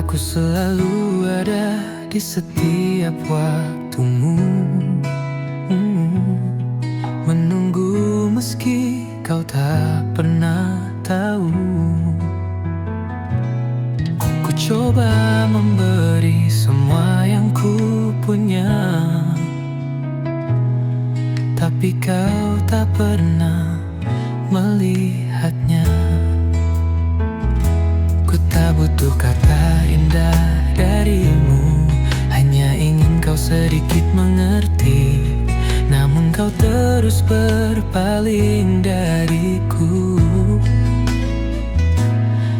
Aku selalu ada di setiap waktumu, menunggu meski kau tak pernah tahu. Ku coba memberi semua yang ku punya, tapi kau tak pernah melihatnya. Ku tak butuh kata indah darimu, hanya ingin kau sedikit mengerti. Namun kau terus berpaling dariku,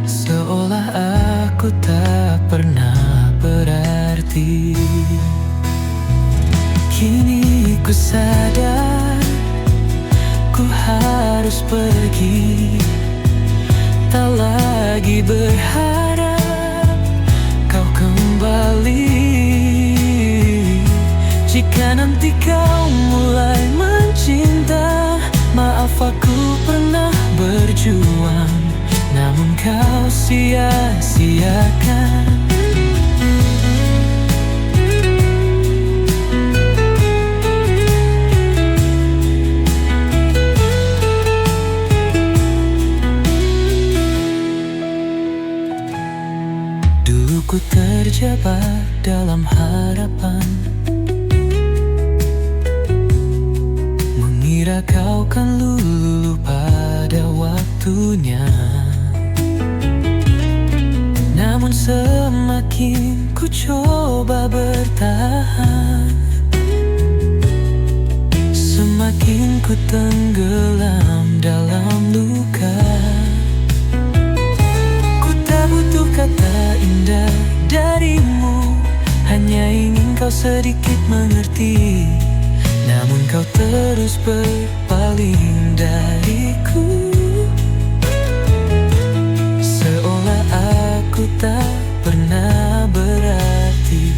seolah aku tak pernah berarti. Kini ku sadar, ku harus pergi, tak lagi berharap kau kembali. Jika nanti kau mulai mencinta, maaf aku pernah berjuang, namun kau sia-siakan. Dulu ku terjebak dalam harapan, mengira kau kan lulu pada waktunya. Namun semakin ku coba bertahan, semakin ku tenggelam dalam luka. Ku tak butuh kata indah darimu, hanya ingin kau sedikit mengerti. Namun kau terus berpaling dariku, seolah aku tak pernah berarti.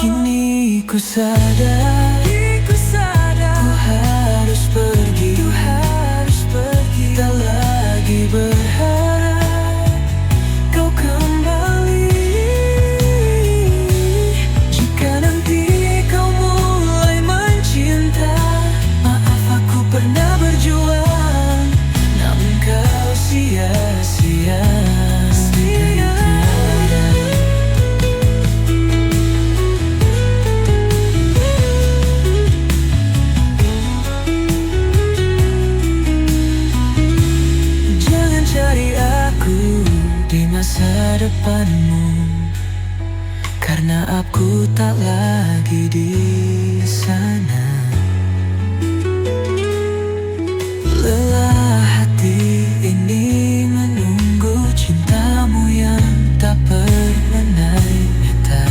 Kini ku sadar, ku harus pergi, tak lagi berharap kau kembali. Jika nanti kau mulai mencinta, maaf aku pernah berjuang, namun kau sia-sia. Jangan cari aku di masa depanmu, karena aku tak lagi di sana. Lelah hati ini menunggu cintamu yang tak pernah nyata,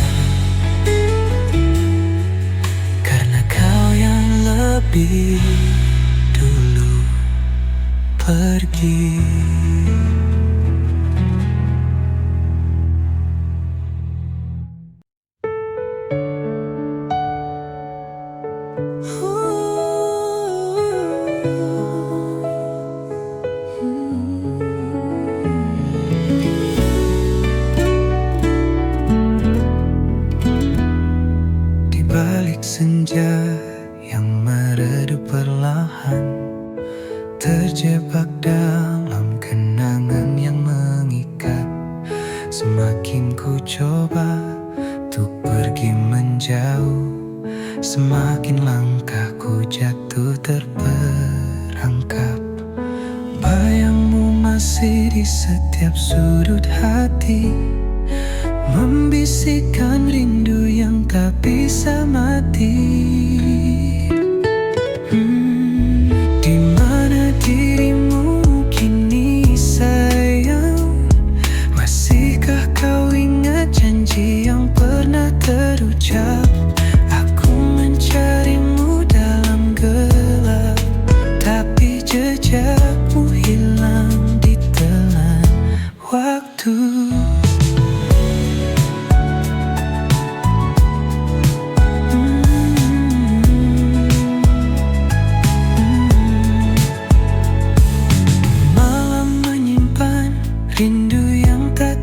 karena kau yang lebih dulu pergi. Di balik senja yang meredup perlahan, terjebak dalam kenangan yang mengikat. Semakin ku coba untuk pergi menjauh, semakin langkahku jatuh terperangkap. Bayangmu masih di setiap sudut hati, membisikkan rindu yang tak bisa mati. Di mana dirimu kini sayang? Masihkah kau ingat janji yang pernah terucap? Aku mencarimu dalam gelap, tapi jejakmu hilang di telan waktu. Rindu yang tak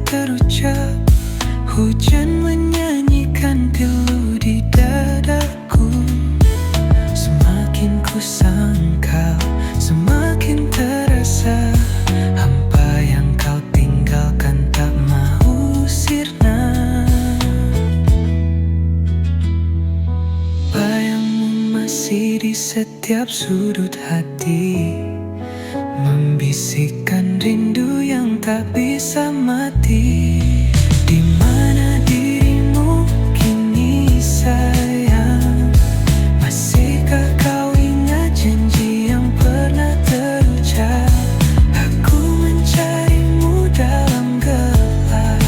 setiap sudut hati, membisikkan rindu yang tak bisa mati. Di mana dirimu kini sayang? Masihkah kau ingat janji yang pernah terucap? Aku mencarimu dalam gelap,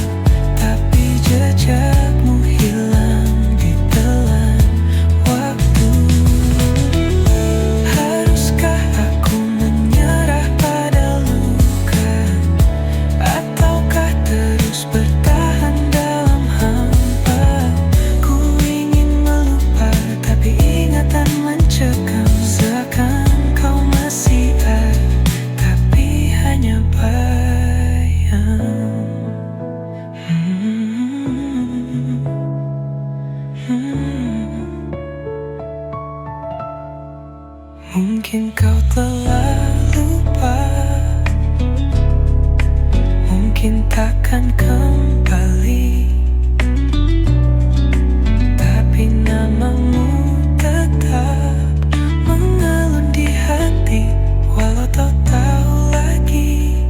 tapi jejakmu hilang ditelan waktu. Haruskah aku menyerah pada luka, ataukah terus bertahan dalam hampa? Ku ingin melupa, tapi ingatan mencekam. Seakan kau masih ada, tapi hanya bayang. Mungkin kau telah lupa, mungkin takkan kembali, tapi namamu tetap mengalun di hati. Walau tak tahu lagi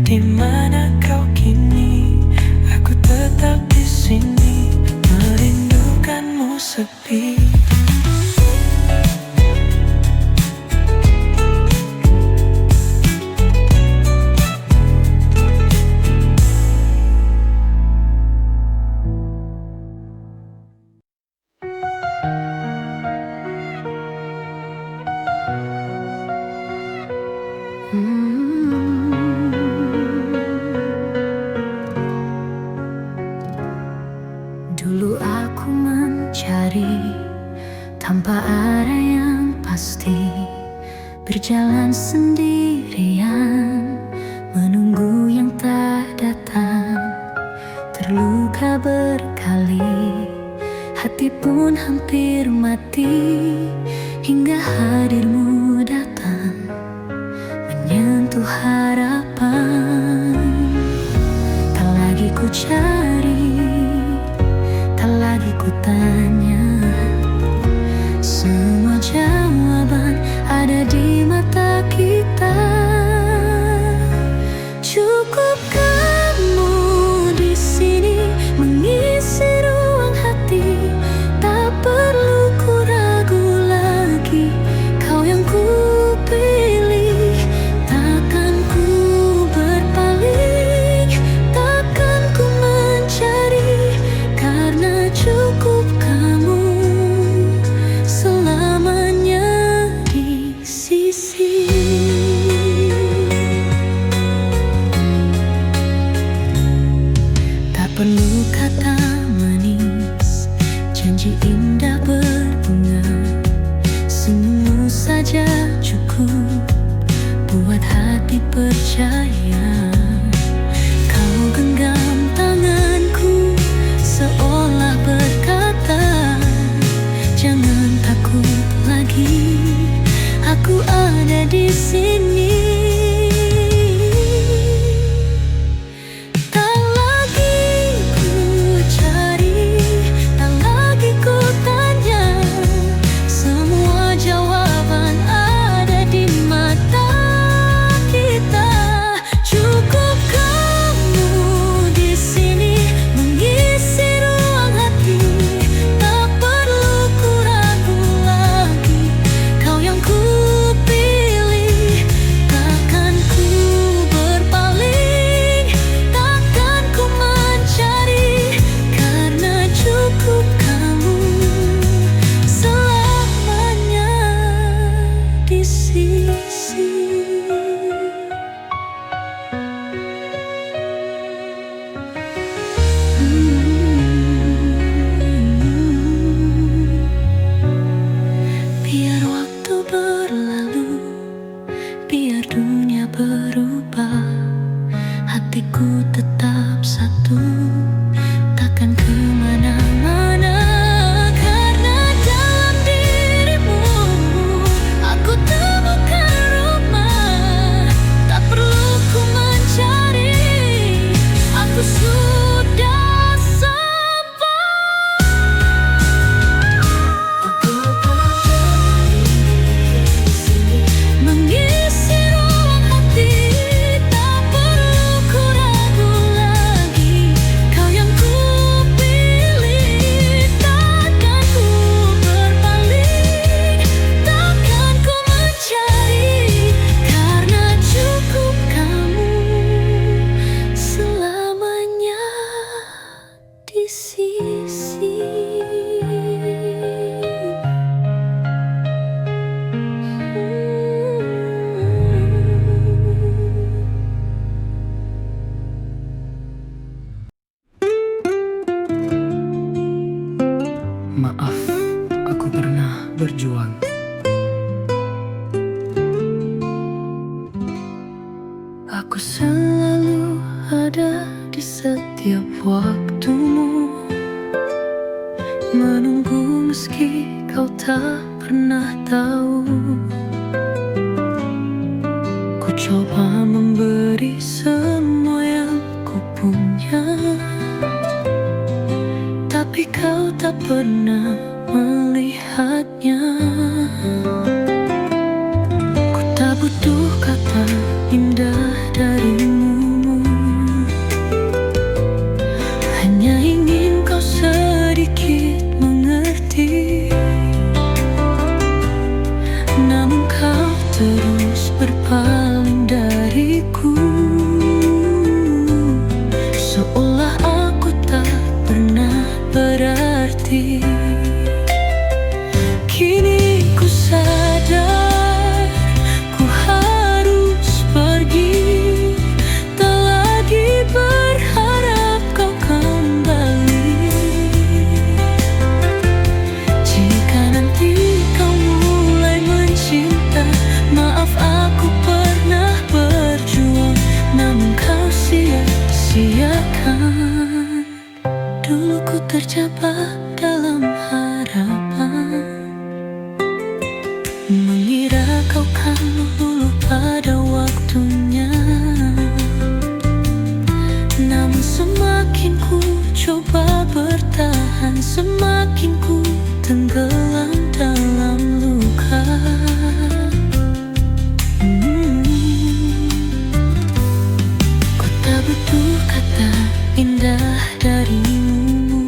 di mana kau kini, aku tetap di sini merindukanmu sepi. Dulu aku mencari tanpa arah yang pasti, berjalan sendirian, menunggu yang tak datang. Terluka berkali, hati pun hampir mati, hingga hadirmu datang menyentuh harapan. Tak lagi ku cari, tak lagi ku tanya, semua jawaban ada di mata kita. Cukup kamu di sini mengisi ruang hati, tak perlu ku ragu lagi. Kau yang ku pilih, takkan ku berpaling, takkan ku mencari, karena cukup kamu selamanya di sisi. Tak perlu kata manis, janji indah berbunga, senyummu saja cukup buat hati percaya. Kau genggam tanganku seolah berkata, jangan takut lagi, aku ada di sini. Tak lagi ku cari, tak lagi ku tanya, semua jawaban ada di mata kita. Cukup kamu di sini mengisi ruang hati, tak perlu ku ragu lagi. Kau yang ku pilih, takkan ku berpaling, takkan ku mencari, karena cukup kamu selamanya di sisi. Biar waktu berlalu, biar dunia berubah, hatiku tetap satu, takkan kemana-mana. Karena dalam dirimu aku temukan rumah, tak perlu ku mencari, aku sudah sampai. Maaf, aku pernah berjuang. Aku selalu ada di setiap waktumu, menunggu meski kau tak pernah tahu. Ku coba memberi semua yang ku punya, tapi kau tak pernah melihatnya. Ku tak butuh kata indah darimu, hanya ingin kau sedikit mengerti. Namun kau terus berpaling dariku, seolah aku tak pernah berarti. Kini ku sadar, ku harus pergi, tak lagi berharap kau kembali. Jika nanti kau mulai mencinta, maaf aku pernah berjuang, namun kau sia-siakan. Dulu ku terjebak dalam harapan, mengira kau kan luluh pada waktunya. Namun semakin ku coba bertahan, semakin ku tenggelam dalam luka. Ku tak butuh kata indah darimu,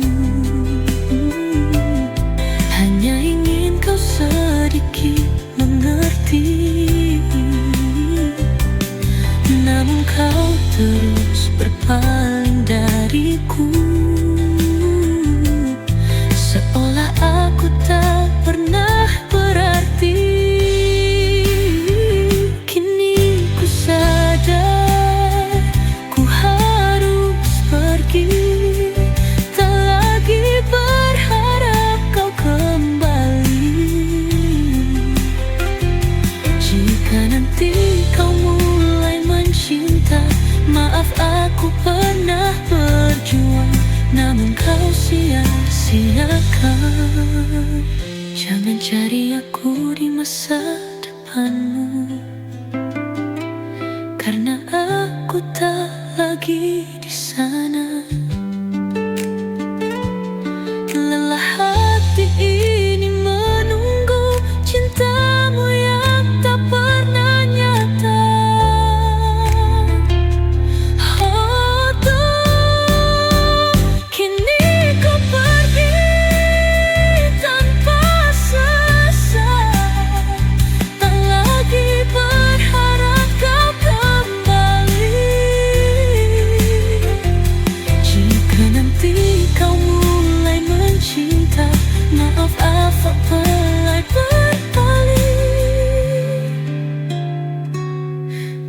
hanya ingin kau sedikit mengerti. Namun kau terus berpaling dariku, seolah aku tak pernah berarti. Kini ku sadar, ku harus pergi, tak lagi berharap kau kembali. Jika nanti kau mulai mencinta, maaf aku pernah berjuang, namun kau sia-siakan. Jangan cari aku di masa depanmu, karena aku tak lagi di sana. Lelah hati ini menunggu cintamu yang tak pernah nyata. Oh Tuh, kini ku pergi tanpa sesat, tak lagi berharap kau kembali. Jika nanti kau mulai mencinta, maaf aku mulai berpaling,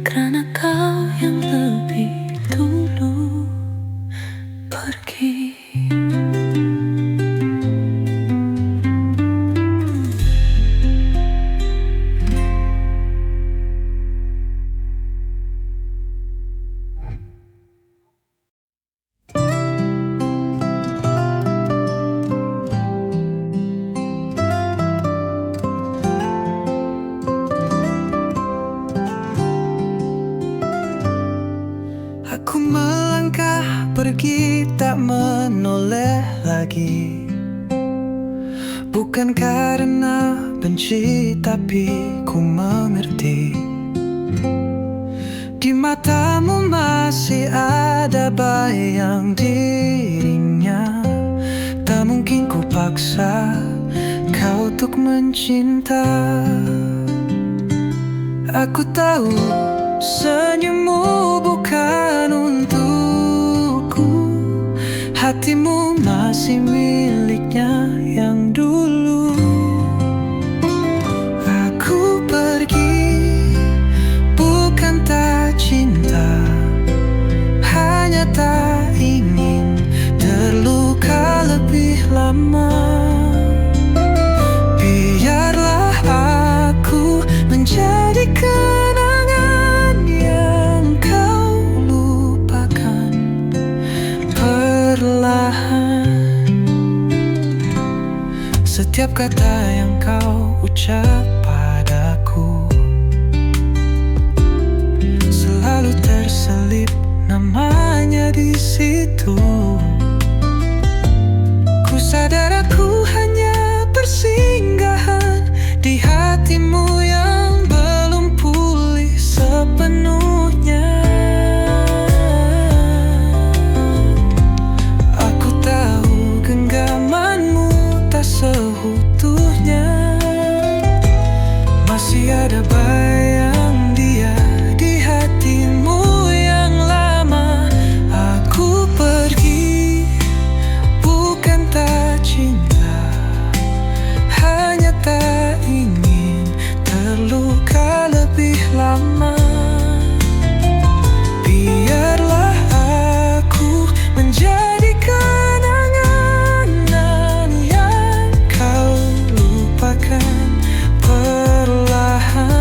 karena kau yang lebih dulu pergi. Aku melangkah pergi, tak menoleh lagi. Bukan karena benci, tapi ku mengerti. Di matamu masih ada bayang dirinya. Tak mungkin ku paksa kau untuk mencinta. Aku tahu senyummu bukan untukku, hatimu masih miliknya yang dulu. Aku pergi bukan tak cinta, hanya tak ingin terluka lebih lama. Setiap kata yang kau ucap padaku selalu terselip namanya di situ. Ku sadar aku hanya persinggahan di hatimu yang belum pulih sepenuhnya. Aku tahu genggamanmu tak seutuhnya. Masih ada bayang dia di hatimu yang lama. Aku pergi bukan tak cinta, hanya tak ingin terluka lebih lama. Biarlah aku menjadi kenangan yang kau lupakan perlahan.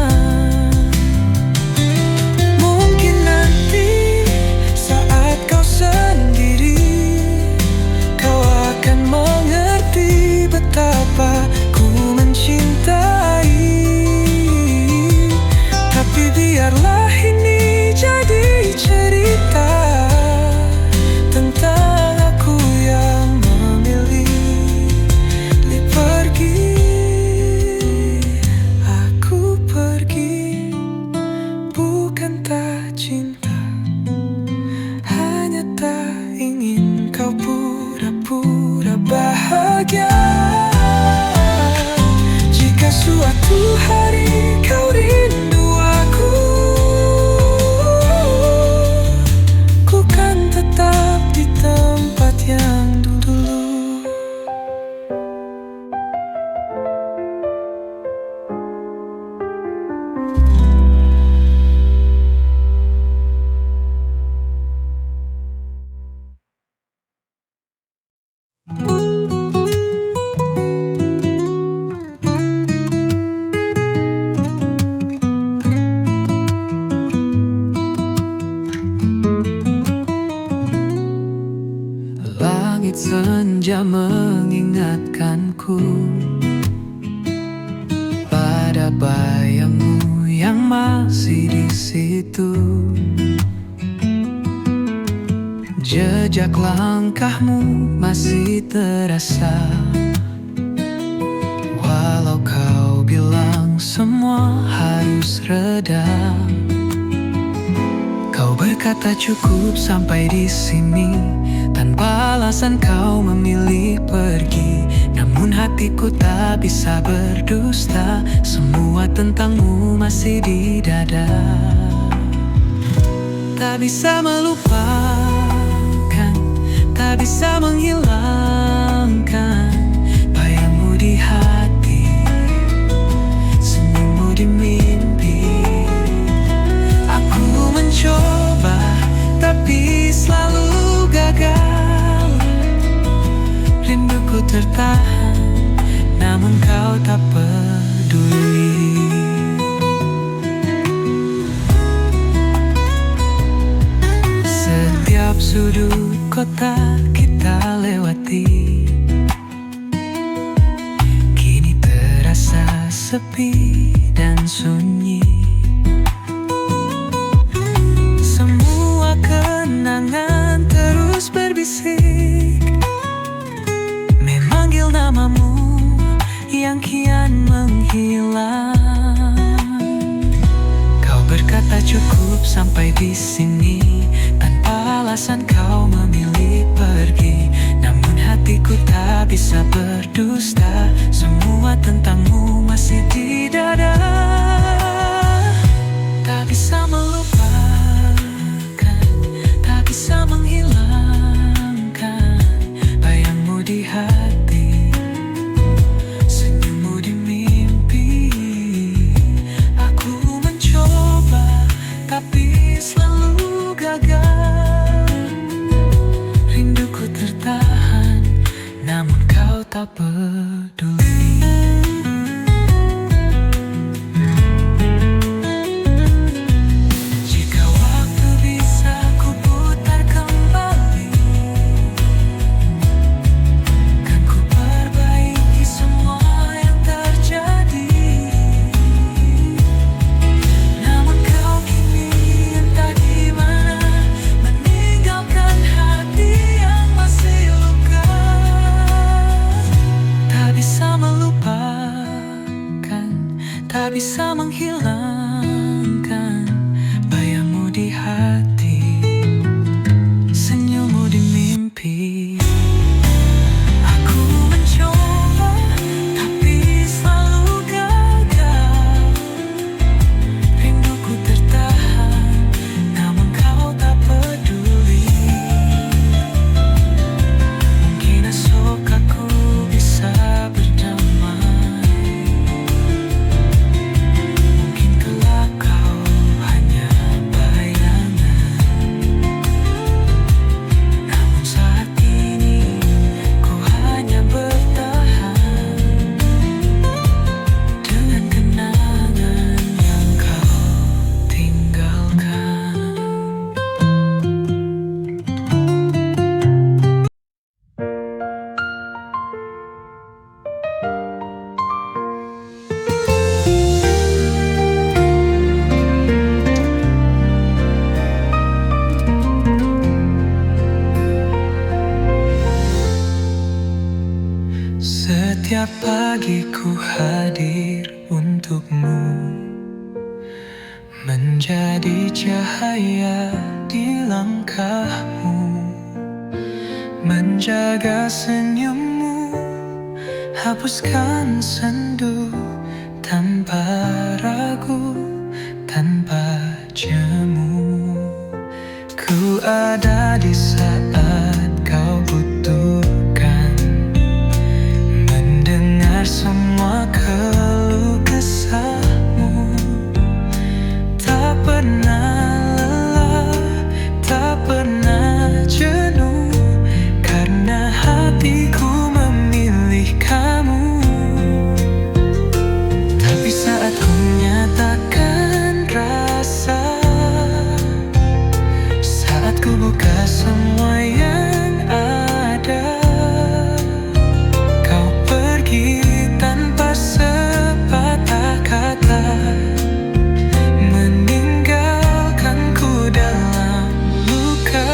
Mungkin nanti saat kau sendiri, kau akan mengerti betapa ku mencintai. Tapi biarlah ini jadi cerita tentang aku yang memilih pergi. Aku pergi bukan tak cinta, hanya tak ingin kau pura-pura bahagia. Jika suatu hari kau rindu aku, ku kan tetap di tempat yang dulu. Langit senja mengingatkanku pada bayangmu yang masih di situ. Jejak langkahmu masih terasa, walau kau bilang semua harus reda. Kau berkata cukup sampai di sini, tanpa alasan kau memilih pergi. Namun hatiku tak bisa berdusta, semua tentangmu masih di dada. Tak bisa melupakan, tak bisa menghilangkan bayangmu di hati, senyummu di mimpi. Aku mencoba tapi selalu gagal. Rinduku tertahan, namun kau tak peduli. Setiap sudut kota kita lewati kini terasa sepi dan sunyi. Semua kenangan terus berbisik, memanggil namamu yang kian menghilang. Kau berkata cukup sampai di sini, tanpa alasan kau memilih pergi. Namun hatiku tak bisa berdusta, semua tentangmu masih di dada. Tak bisa melupakan, tak bisa menghilangkan bayangmu di hati, senyummu di mimpi. Aku mencoba tapi selalu gagal. Rinduku tertahan, namun kau tak peduli. Jika waktu bisa ku putar kembali, Setiap pagi ku hadir untukmu, menjadi cahaya di langkahmu, menjaga senyummu, hapuskan sendu tanpa ragu, tanpa jemu. Ku ada di saat kau butuhkan, mendengar semua keluh kesahmu. Tak pernah lelah, tak pernah jenuh, karena hatiku memilih kamu. Tapi saat ku nyatakan rasa, saat ku buka semua yang ada, kau pergi tanpa sepatah kata, meninggalkanku dalam luka.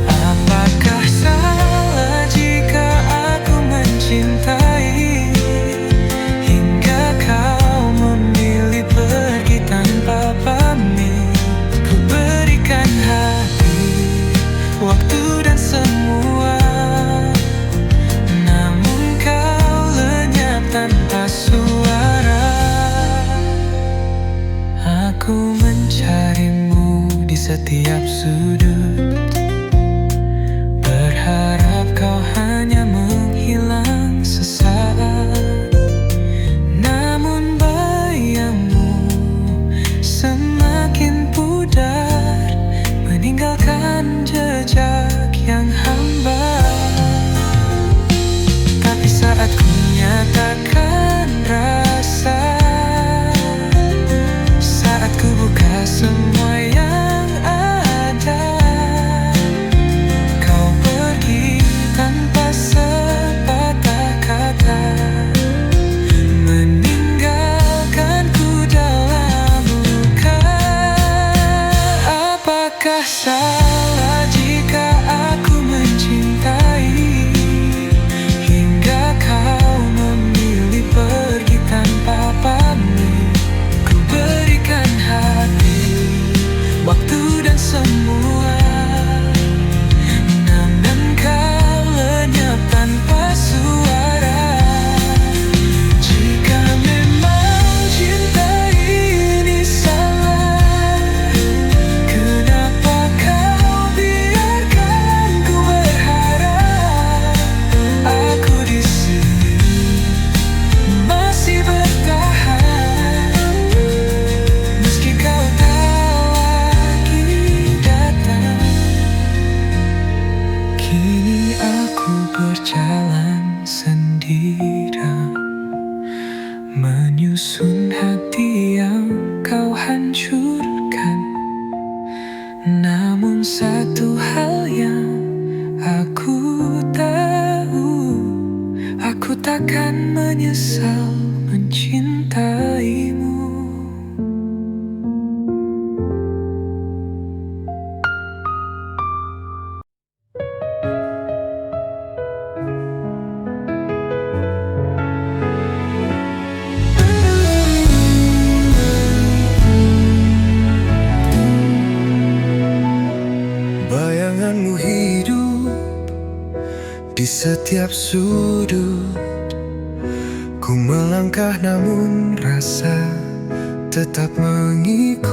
Apakah salah jika aku mencintai, hingga kau memilih pergi tanpa pamit? Ku berikan hati, waktu dan semua, namun kau lenyap tanpa suara. Aku mencarimu di setiap sudut, berharap kau hanya menghilang sesaat. Namun bayangmu semakin pudar, meninggalkan jejak yang hambar. Tapi saat ku nyatakan rasa, saat ku buka semua yang ada, kau pergi tanpa sepatah kata, meninggalkanku dalam luka. Apakah salah jika aku mencintai, hingga kau memilih pergi tanpa pamit? Ku berikan hati, waktu dan semua, namun kau lenyap tanpa suara. Jika memang cinta ini salah, kenapa kau biarkan ku berharap? Aku di sini masih bertahan, meski kau tak lagi datang. Kini aku berjalan sendirian, menyusun hati yang kau hancurkan. Namun satu hal yang aku tahu, aku takkan menyesal mencintaimu. Bayanganmu hidup di setiap sudut, ku melangkah namun rasa tetap mengikut.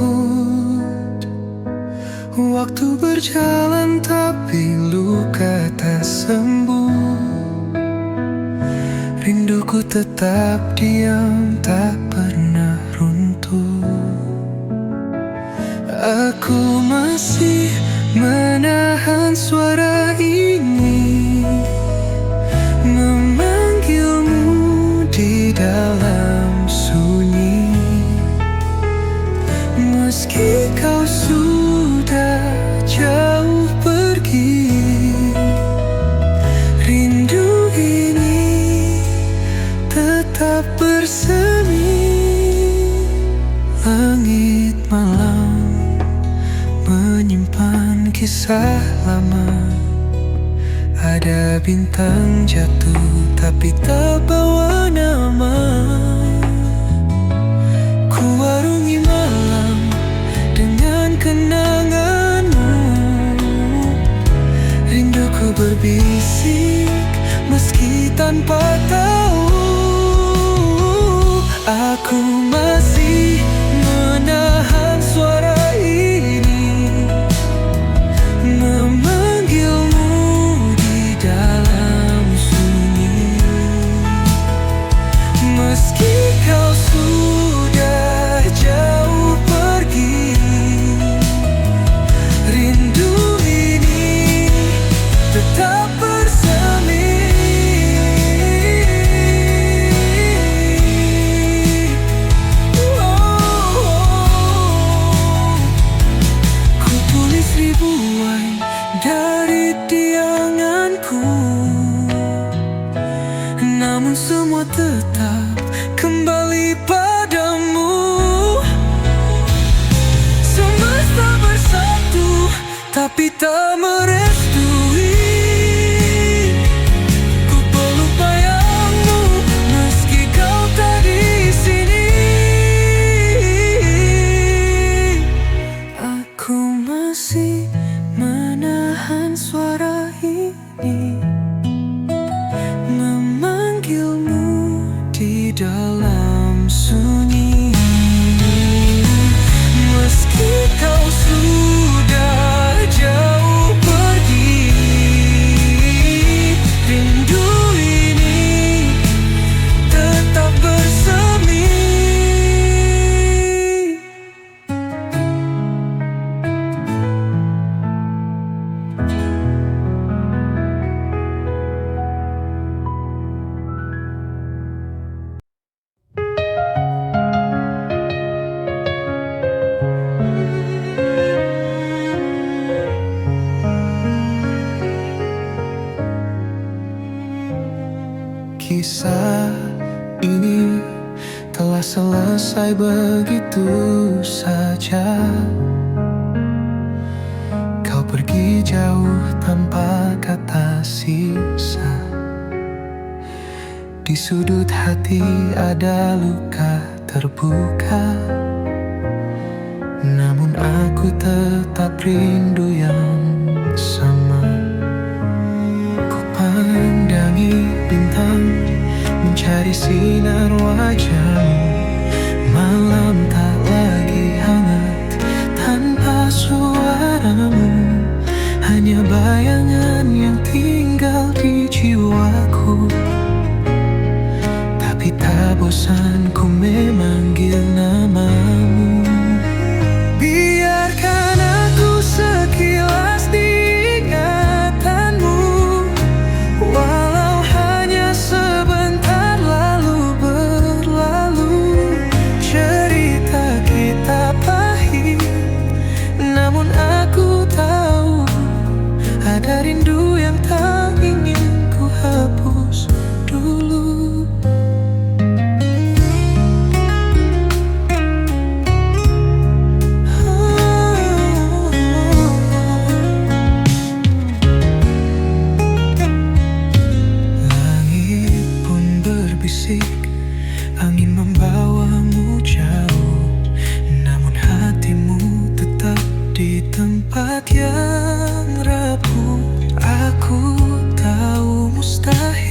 Waktu berjalan tapi luka tak sembuh, rinduku tetap diam, tak pernah runtuh. Aku masih menahan suara ini, memanggilmu di dalam sunyi. Meski kau sudah jauh pergi, rindu ini tetap bersemi. Langit malam menyimpan kisah lama, bintang jatuh tapi tak bawa nama. Ku warungi malam dengan kenanganmu. Rinduku berbisik meski tanpa tahu. Aku masih menahan suara ini, memanggilmu di dalam sunyi. Meski kau sudah jauh pergi, rindu ini tetap bersemi. Ku tulis ribuan dari dianganku, namun semua tetap kembali padamu. Semesta bersatu tapi tak merestui. Ku peluk bayangmu meski kau tak di sini. Aku masih menahan suara ini, memanggilmu di dalam sunyi. Meski kau sudah jauh pergi, rindu ini tetap bersemi. Kisah ini telah selesai begitu saja. Kau pergi jauh tanpa kata sisa. Di sudut hati ada luka terbuka, namun aku tetap rindu yang sama. Ku pandangi bintang, mencari sinar wajahmu. Malam tak lagi hangat tanpa suaramu, hanya bayangan yang tinggal di jiwaku. Tapi tak bosan ku memanggil namamu. Biarkan aku sekilas diingatanmu, walau hanya sebentar lalu berlalu. Cerita kita pahit, namun aku tahu ada rindu yang tak ingin ku hapus dulu. Angin membawamu jauh, namun hatimu tetap di tempat yang rapuh. Aku tahu mustahil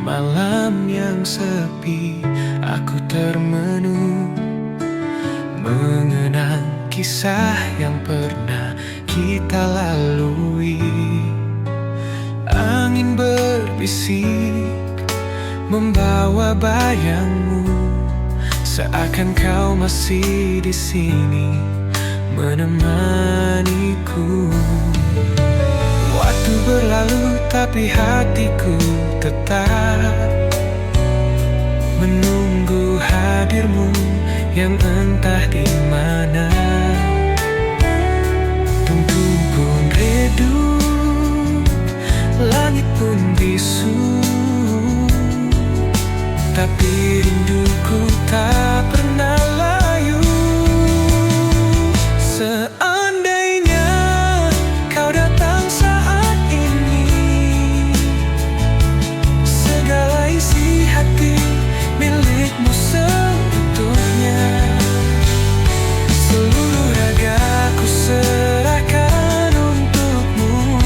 malam yang sepi, aku termenung mengenang kisah yang pernah kita lalui. Angin berbisik membawa bayangmu, seakan kau masih di sini menemaniku. Waktu berlalu tapi hatiku tetap menunggu hadirmu yang entah di mana. Tunggu pun redup, langit pun bisu, tapi rinduku tak pernah layu. Seandainya kau datang saat ini, segala isi hati milikmu seutuhnya. Seluruh ragaku serahkan untukmu.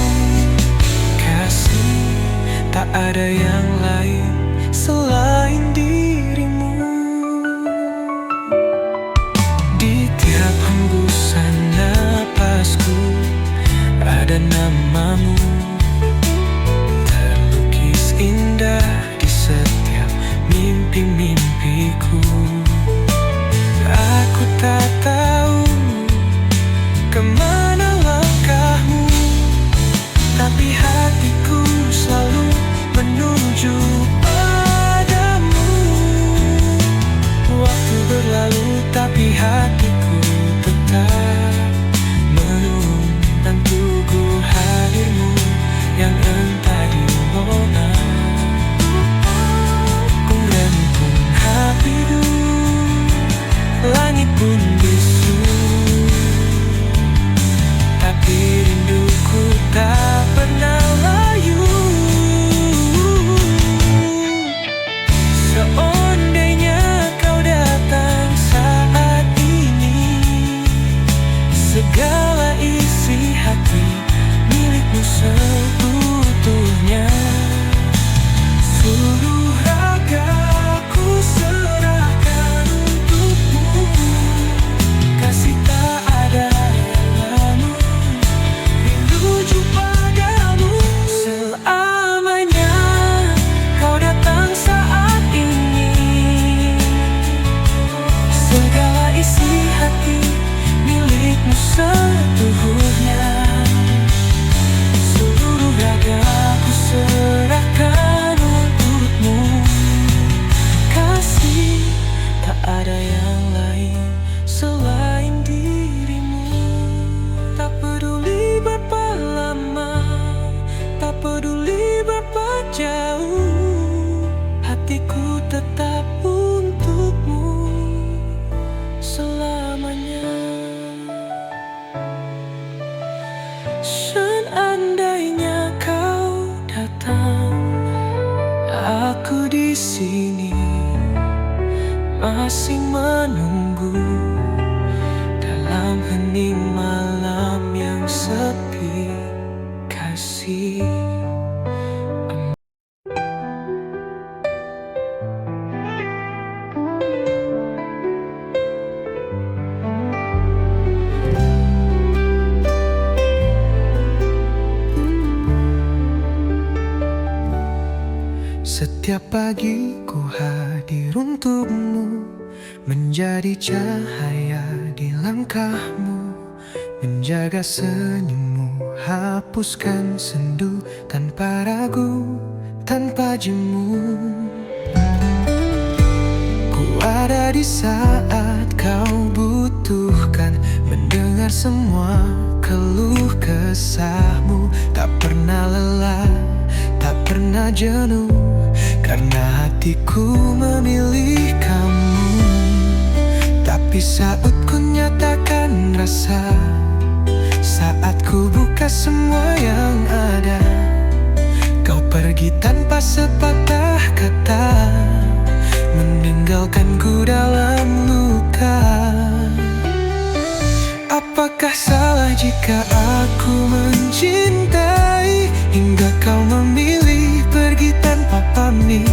Kasih, tak ada yang lain selain dirimu. Di tiap hembusan napasku ada namamu, terlukis indah di setiap mimpi-mimpiku. Aku tak tahu kemana langkahmu, tapi hatiku selalu menuju padamu. Waktu berlalu tapi hatiku tetap menunggu hadirmu yang entah di mana. Bulan pun habidu, langit pun bisu, tapi rinduku tak pernah layu. Seandainya kau datang saat ini, segala isi hati milikmu seutuhnya. Seluruh ragaku serahkan untukmu. Kasih tak ada yang lalu, rindu padamu. Selamanya kau datang saat ini, segala isi hati milikmu seutuhnya. Seluruh ragaku serahkan untukmu. Kasih, tak ada yang lain selain dirimu. Tak peduli berapa lama, tak peduli berapa jauh, hatiku tetap untukmu selamanya. Seandainya kau datang, aku di sini masih menunggu dalam hening malam yang sepi. Kasih, setiap pagi ku hadir untukmu, menjadi cahaya di langkahmu, menjaga senyummu, hapuskan sendu tanpa ragu, tanpa jemu. Ku ada di saat kau butuhkan, mendengar semua keluh kesahmu. Tak pernah lelah, tak pernah jenuh, karena hatiku memilih kamu. Tapi saat ku nyatakan rasa, saat ku buka semua yang ada, kau pergi tanpa sepatah kata, meninggalkanku dalam luka. Apakah salah jika aku mencintai hingga kau memilih pergi tanpa pamit?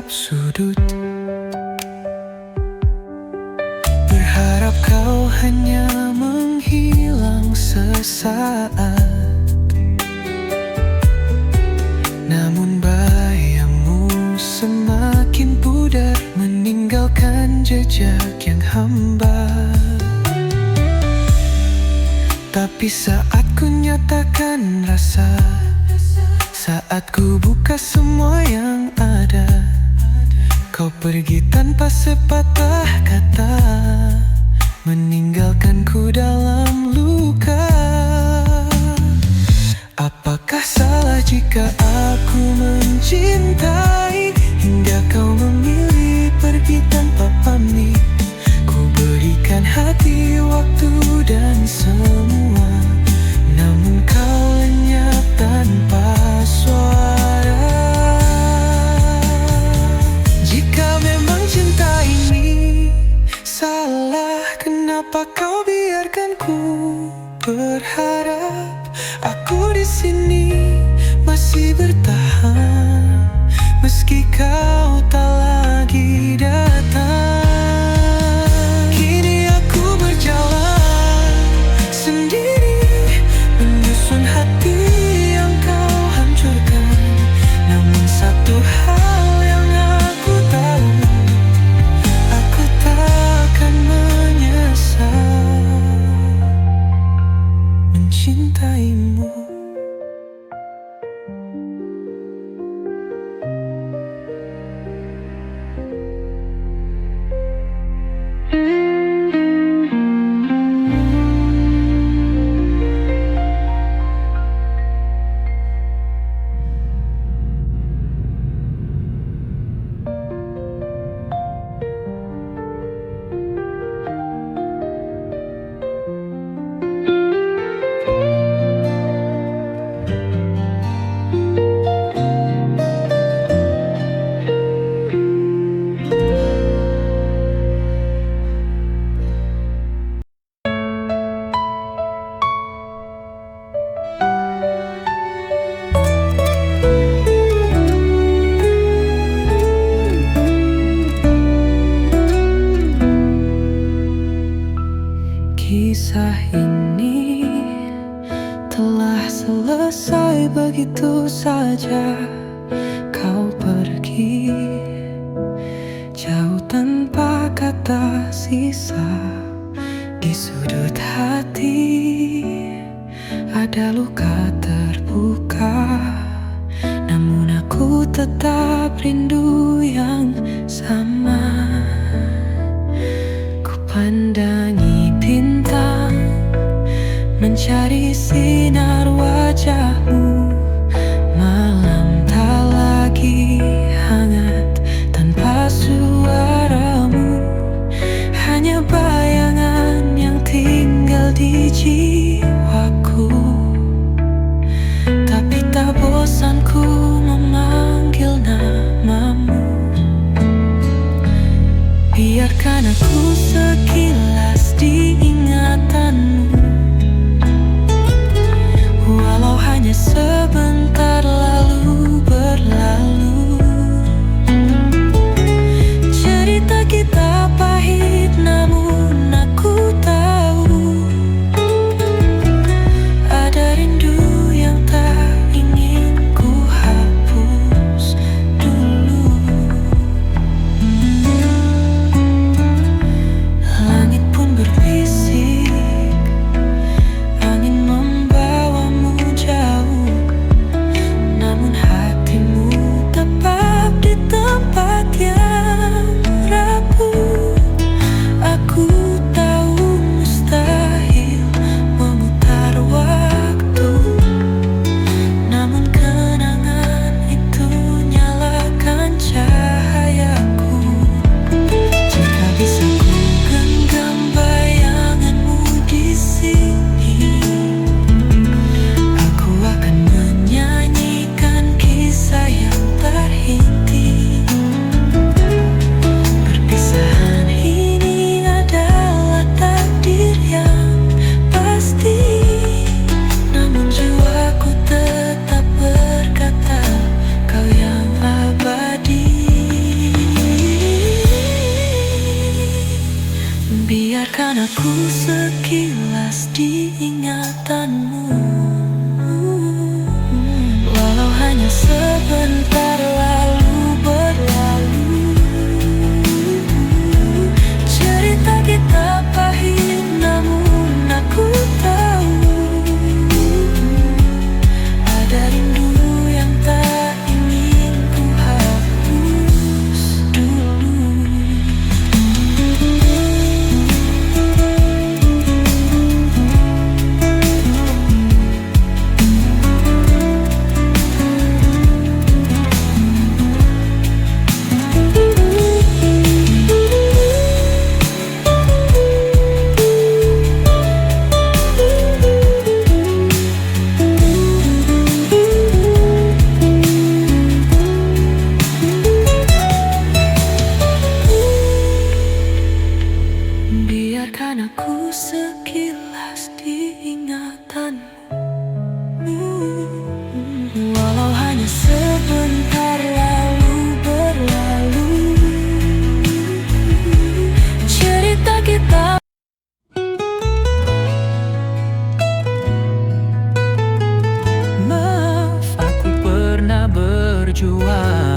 setiap sudut. Berharap kau hanya menghilang sesaat, namun bayangmu semakin pudar, meninggalkan jejak yang hambar. Tapi saat ku nyatakan rasa, saat ku buka semua yang ada, kau pergi tanpa sepatah kata, meninggalkanku dalam luka. Apakah salah jika aku mencintai hingga kau memilih pergi tanpa pamit? Ku berikan hati, waktu dan semua, namun kau lenyap tanpa suara. Jika memang cinta ini salah, kenapa kau biarkan ku berharap? Aku di sini masih bertahan, meski kau tak lagi datang. Kini aku berjalan sendiri, menyusun hati yang kau hancurkan. Namun satu hal yang aku tahu, aku takkan menyesal mencintaimu. Kisah ini telah selesai begitu saja. Kau pergi jauh tanpa kata sisa. Di sudut hati ada luka terbuka, namun aku tetap rindu yang sama. Ku pandangi bintang, mencari sinar wajahmu. Malam tak lagi hangat tanpa suaramu, hanya bayangan yang tinggal di jiwaku. Tapi tak bosan ku memanggil namamu. Biarkan aku sekilas di ingatanmu, walau hanya sebentar lalu berlalu. Cerita kita pahit, namun aku tahu Biarkan aku sekilas di ingatanmu, walau hanya sebentar lalu berlalu. Cerita kita pahit namun aku tahu ada rindu yang tak ingin ku hapus dulu. Biarkan aku sekilas di ingatanmu, walau hanya sebentar lalu berlalu. Cerita kita. Maaf, aku pernah berjuang